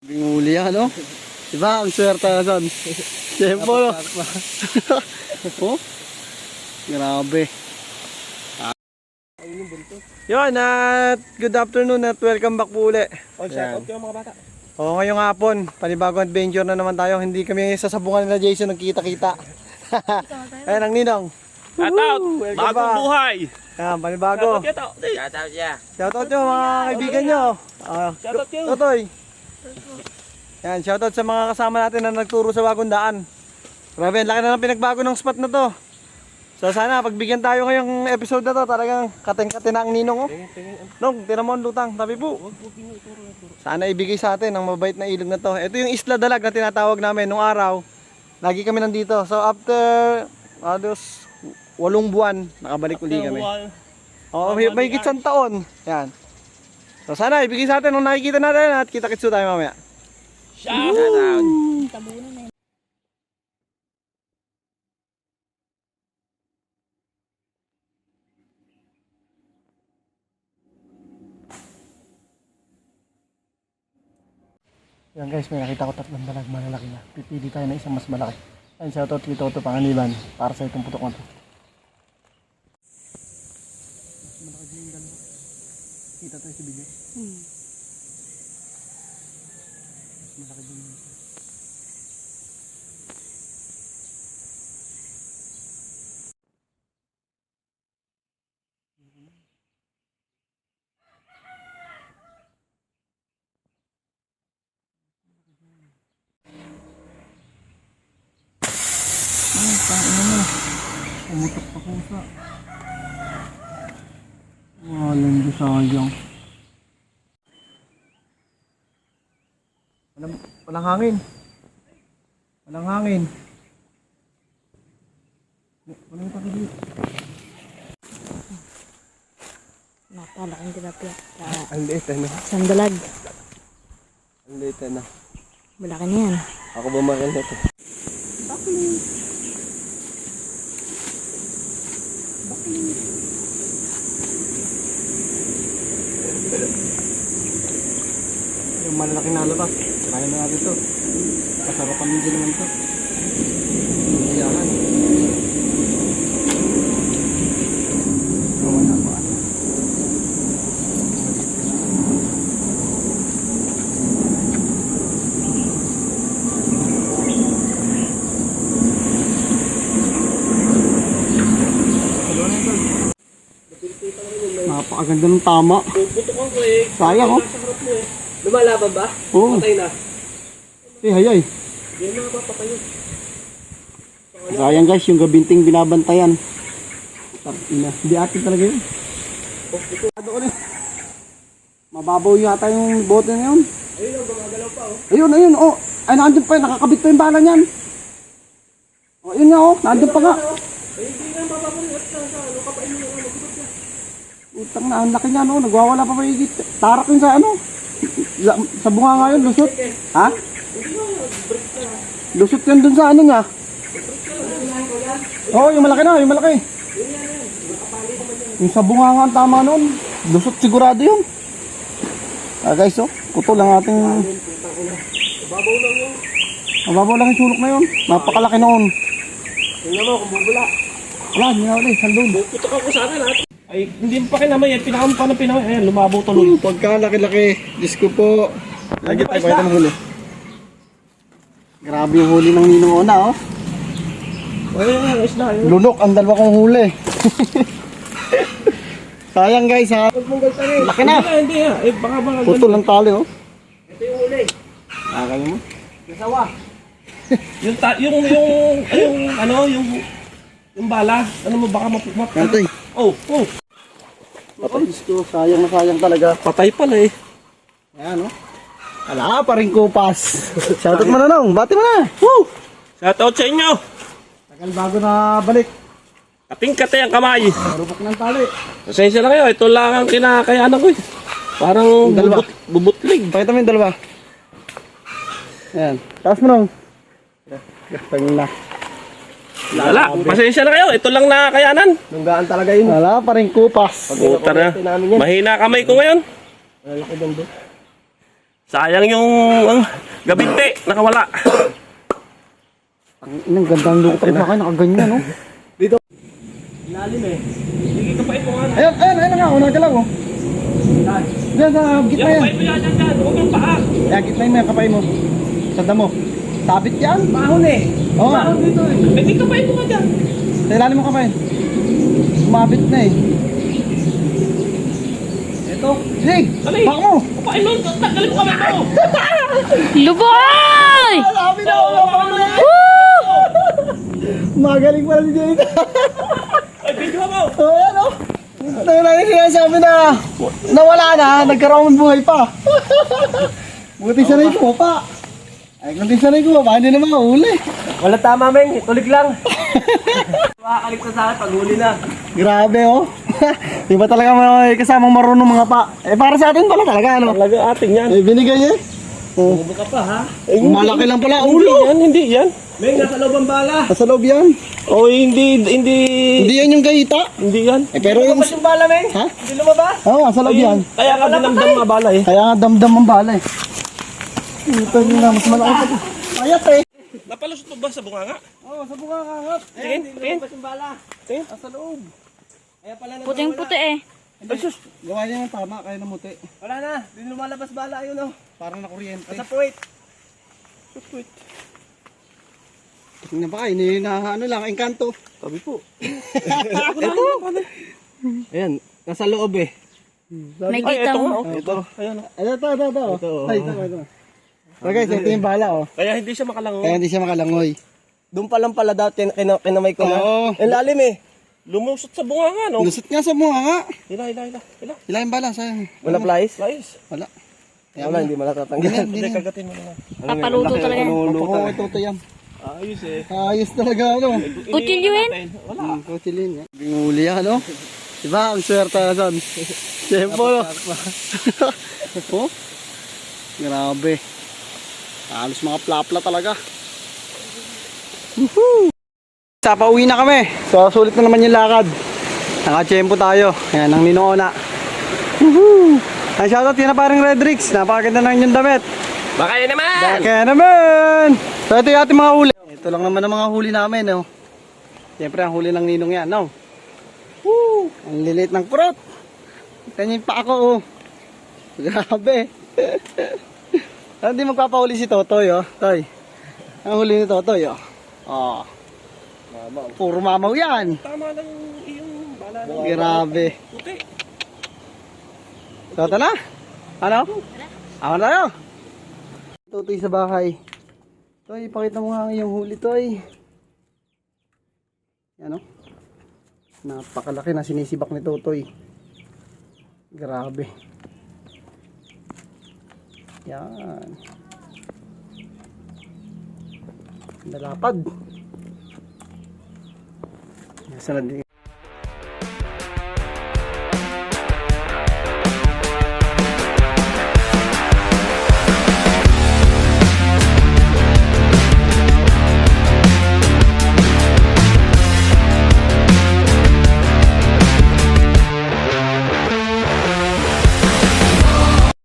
Binguli yan, no? Diba? Ang swerte na son. Siyempo, no? Oh? Grabe. Yun, at good afternoon at welcome back po uli. Shout out kayo mga bata. Oo, ngayong hapon, panibagong adventure na naman tayo. Hindi kami sasabungan nila Jason nagkita-kita. Ayan ang ninong. Shout out! Welcome Bagong back. buhay! Ayan, panibago. Shout out siya. Shoutout nyo mga kaibigan nyo. Shoutout nyo. Totoy. Yan, shoutout sa mga kasama natin na nagturo sa bagong daan. Grabe, laki na ng pinagbago ng spot na to. So sana pagbigyan tayo ngayong episode na to, talagang kating-kating na ang ninong. Oh. Nong, tinan mo ang lutang, tabi po. Sana ibigay sa atin ang mabait na ilog na to. Ito yung Isla Dalag na tinatawag namin nung araw. Lagi kami nandito. So after 8 buwan, nakabalik uli kami. Oo, mahigit 100 taon. Yan. So sana ibigay sa atin nung nakikita natin at kita-kitsu tayo mamaya. Shout out! Yan guys, may nakita ko 3 dalag malalaki na. Pipili tayo na isang mas malaki. Yan, shoutout kay Toto Panganiban para sa itong putok na to. Malaki din yung dalawa. Kita tayo sa video. Malaki din yung isa. Umutok pa kusa. Walang Diyos sayang. Walang hangin. Walang hangin. Walang takot dito. Napalaking tilapia. Ang liit na. Sandalag. Ang liit na. Malaki na yan. Ako bumakil na ito. Yung malalaki na labas. Kaya na natin ito. Kasarapan din naman ito. Iyakan. Wala pa ano. Napakaganda ng tama. Puputukan ko eh. Sayang oh. Lumalaban ba? Oo. Patay na. Hayay. Hindi na mapapatay yun. Sayang guys, yung gabinting binabantayan. Hindi atin talaga yun. Mababaw yata yung bote na yun. Ayun ang gumagalaw pa oh. Ayun, oh. Ay, nandun pa yun. Nakakabit pa yung bala niyan. Oh, yun nga oh. Nandun pa nga. Ay, hindi nga mapapalit sa ano kapain mo yung ano. Utang na, ang laki niya no. Nagwawala pa mahigit. Tarak yun sa ano. Sa bunga nga yun, lusot. Ha? Lusot yan dun sa ano niya. Oo, yung malaki na, yung malaki. Yung sa bunga nga ang tama nun. Lusot sigurado yun. Guys, oh. Putol lang ating... Mababaw lang yung sulok na yun. Napakalaki noon. Tingnan mo kung bubula. Wala, hindi na ulit. Sandun. Puputukan ko sana lahat. Ay, hindi pa kinamay yan. Pinakam pa ng pinamay. Ayan, lumabaw tuloy. Pagkalaki-laki. Diyos ko po. Lagi tayo kwenta ng huli. Grabe yung huli ng ninong una, oh. Ayun, isla. Lunok ang dalawa kong huli. Sayang guys, ha. Laki na. Hindi ha. Eh, baka Putol ng tali, oh. ito yung huli. Kaya mo? Kasawa. yung bala. Ano mo baka mapukmak. Kantay. Oh. Patay, Diyos ko. Sayang na sayang talaga. Patay pala eh. Ayan, oh. Ala pa rin kupas. Shoutout mo na nung. Bati mo na. Woo! Shout out sa inyo. Tagal bago na balik. Kating-kate ang kamay. Marupok ng tali. Pasensya na kayo. Ito lang ang kinakayanan ko eh. Parang Dalawa. bubutlig. Pakita mo yung dalawa. Ayan. Taas mo nung. Pangin na. Wala, pasensya na kayo. Ito lang nakakayanan. Lunggaan talaga yun. Wala pa rin kupas. Puta na. Mahina kamay ko ngayon. Malaki doon doon. Sayang yung gabinte, nakawala. Ang inang gandang luko pa sa akin, nakaganyan, no? Ilalim eh. Sige ka pa ito nga. Ayun nga, unang ka lang, oh. Diyan sa gitna Yan, yan. kapay mo yan, yan. Huwag kang paa. Yan, gitna mo yan, kapay mo. Tanda mo. Sabit yan. Mahon eh. Oo. Mahon dito eh. Hindi kapay mo ka dyan. Sa ilalim mo kapay. Sumabit na eh. Ito. Sig! Dali. Baka mo! Kapain mo. Tanggalin mo kamay mo. Luboy! Sabi na ako! Magaling pala si Jade. Ay, video mo. Oh, yan oh. Ito na yung sinasabi na nawala na, nagkaroon ng buhay pa. Buti sanay ko pa. Ay, kung di sanay ko pa, hindi naman mahuli. Wala tama, men. Tulig lang. Makakalik na sa akin pag huli na. Grabe oh. Iba talaga may kasamang marunong mga pa. Eh para sa atin pala talaga ano. Talaga ating yan. Eh binigay eh. Oh. Bubo ka pa, ha? Malaki lang pala Hindi ulo. yan, hindi yan. Men, nasa loob ang bala. Nasa loob yan. Oh, hindi. Hindi yan yung gahita. Hindi yan. Eh pero yung... yung bala, men? Ha? Hindi lumabas? Oo, nasa loob yan. Kaya ka dinamdam mga bala eh. Kaya nga damdam ang bala eh. Ito nyo na, mas malaki pa. Ayat eh. Napalusot mo ba sa bunganga? Oo, sa bunga kangat. Tingin, tingin. yung bala. Tingin. Nasa loob. Kaya pala na... Puting-puti eh. Ay sus, gawa niya ng tama, kaya namuti. Wala na. Hindi lumalabas bala yun, oh. Parang nakuryente. Sa puwit. Tingnan ba kayo, ano lang, engkanto. Sabi po. Ito. Ayan, nasa loob eh. May kita mo. Ito. Ayan. Ito. Ito. Ay, ito. So guys, ito yung bala oh. Kaya hindi siya makalango. Kaya hindi siya makalangoy. Doon pa lang pala dati kinamay ko na. Oo. Ang lalim eh. Lumusot sa bunganga, no? Lusot nga sa bunga nga. Ila. Ilan yung bala? Sayang. Wala flies? Flies. Wala. Wala, hindi malatatanggal. Hindi na. Kagatin mo na. Papaluto talaga yan. Ito yan. Ayos eh. Ayos talaga ano. Kutsilyo yan? Wala. Kuchilin yan. Binguli yan ano. Diba? Ang swerte na son. Siyempo no. Oh. Grabe. Halos mga plapla talaga. Woohoo! Sa pauwi na kami. So sulit na naman yung lakad. Naka-tiyempo tayo. Ayan ang Ninong Ona. Woohoo! Ang shoutout yun na parang Redrix. Napakaganda na yung damit. Baka yun naman! Kaya naman! So ito yung ating mga huli. Ito lang naman ang mga huli namin. No? Siyempre ang huli ng Ninong yan. No? Woo! Ang lilit ng kurot. Ito yung pa ako. Oh. Grabe. Hindi magpapahuli si Totoy. Oh. Toy. Ang huli ni Totoy. Oh. Oh. Puro mamaw yan. Tama lang yung bala ng Grabe. puti. So ito na. Ano? Ako na tayo. Totoy sa bahay. Toy, pakita mo nga yung huli, Toy. Yan o. Napakalaki na sinisibak ni Totoy. Grabe. Yan. Nalapad. Nasa na din.